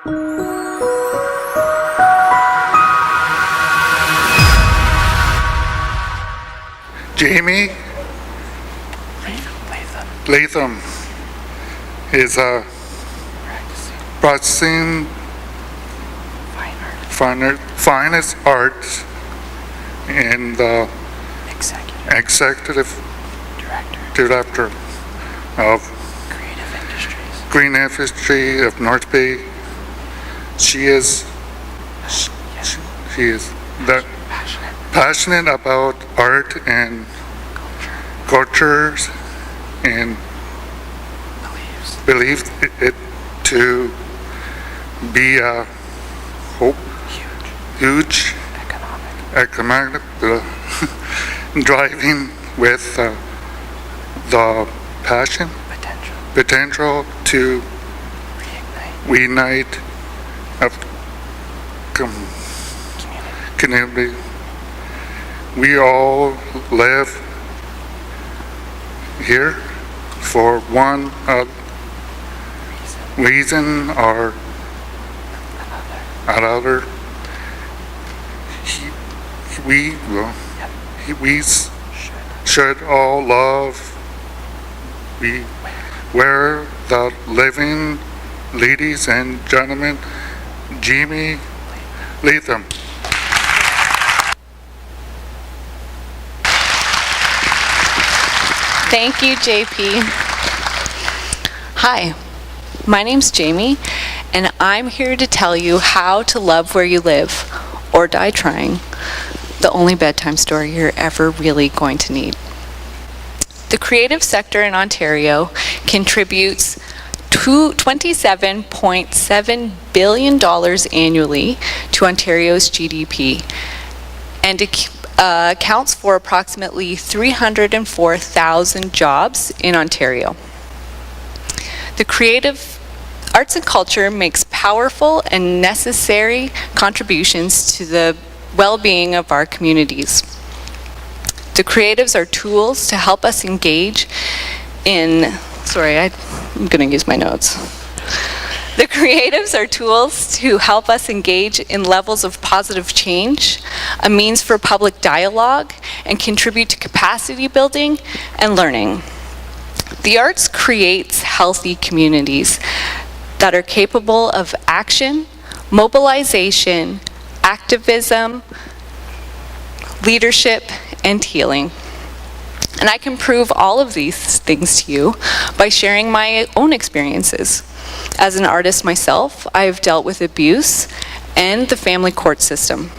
Jaymie Lathem is a practicing finest arts and the executive director of Green Industry of North Bay. She is passionate about art and cultures and believes it to be a huge economic driving with the passion, potential to reunite a community. We all live here for one reason or another. We should all love where the living ladies and gentlemen, Jaymie Lathem. Thank you, JP. Hi, my name's Jaymie, and I'm here to tell you how to love where you live, or die trying. The only bedtime story you're ever really going to need. The creative sector in Ontario contributes $27.7 billion annually to Ontario's GDP, and accounts for approximately 304,000 jobs in Ontario. The creative arts and culture makes powerful and necessary contributions to the well-being of our communities. The creatives are tools to help us engage in, I'm going to use my notes. The creatives are tools to help us engage in levels of positive change, a means for public dialogue, and contribute to capacity building and learning. The arts creates healthy communities that are capable of action, mobilization, activism, leadership, and healing. And I can prove all of these things to you by sharing my own experiences. As an artist myself, I've dealt with abuse and the family court system.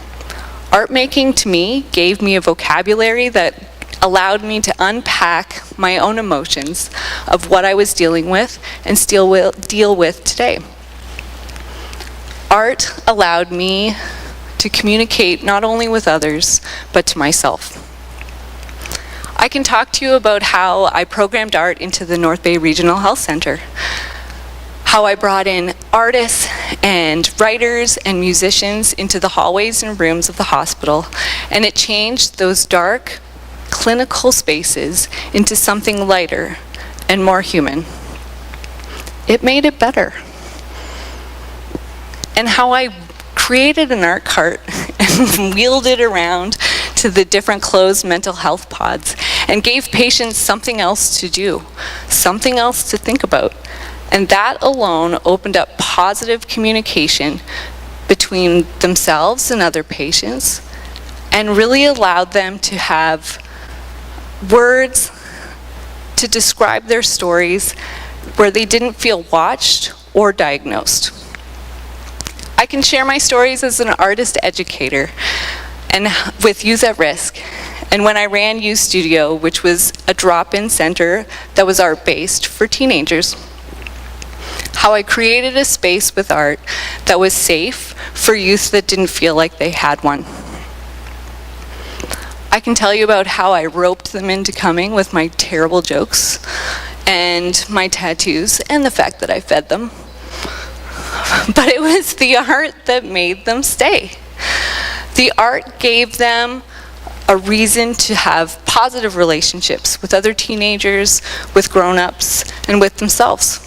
Art making to me gave me a vocabulary that allowed me to unpack my own emotions of what I was dealing with and still will deal with today. Art allowed me to communicate not only with others, but to myself. I can talk to you about how I programmed art into the North Bay Regional Health Centre, how I brought in artists and writers and musicians into the hallways and rooms of the hospital, and it changed those dark, clinical spaces into something lighter and more human. It made it better. And how I created an art cart and wheeled it around to the different closed mental health pods and gave patients something else to do, something else to think about. And that alone opened up positive communication between themselves and other patients and really allowed them to have words to describe their stories where they didn't feel watched or diagnosed. I can share my stories as an artist educator and with youth at risk. And when I ran Youth Studio, which was a drop-in center that was art-based for teenagers, how I created a space with art that was safe for youth that didn't feel like they had one. I can tell you about how I roped them into coming with my terrible jokes and my tattoos and the fact that I fed them. But it was the art that made them stay. The art gave them a reason to have positive relationships with other teenagers, with grown-ups, and with themselves.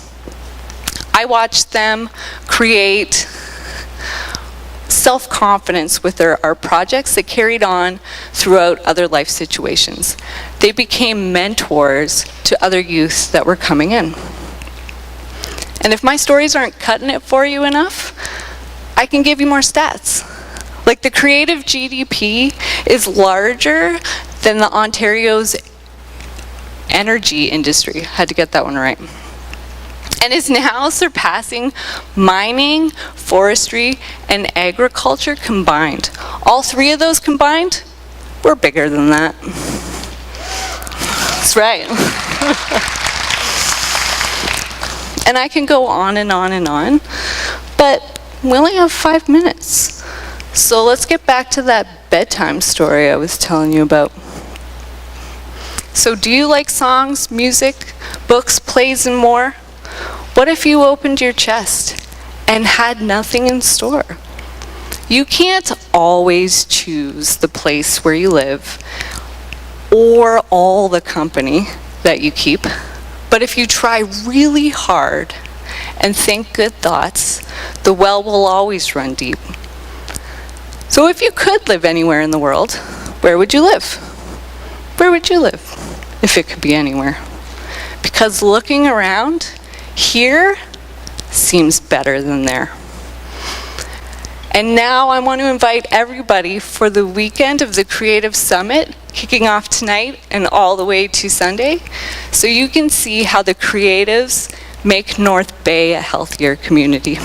I watched them create self-confidence with our projects that carried on throughout other life situations. They became mentors to other youth that were coming in. And if my stories aren't cutting it for you enough, I can give you more stats. Like the creative GDP is larger than the Ontario's energy industry. Had to get that one right. And is now surpassing mining, forestry, and agriculture combined. All three of those combined, we're bigger than that. That's right. And I can go on and on and on, but we only have 5 minutes. So let's get back to that bedtime story I was telling you about. So do you like songs, music, books, plays, and more? What if you opened your chest and had nothing in store? You can't always choose the place where you live or all the company that you keep. But if you try really hard and think good thoughts, the well will always run deep. So if you could live anywhere in the world, where would you live? Where would you live if it could be anywhere? Because looking around, here seems better than there. And now I want to invite everybody for the weekend of the Creative Summit, kicking off tonight and all the way to Sunday, so you can see how the creatives make North Bay a healthier community.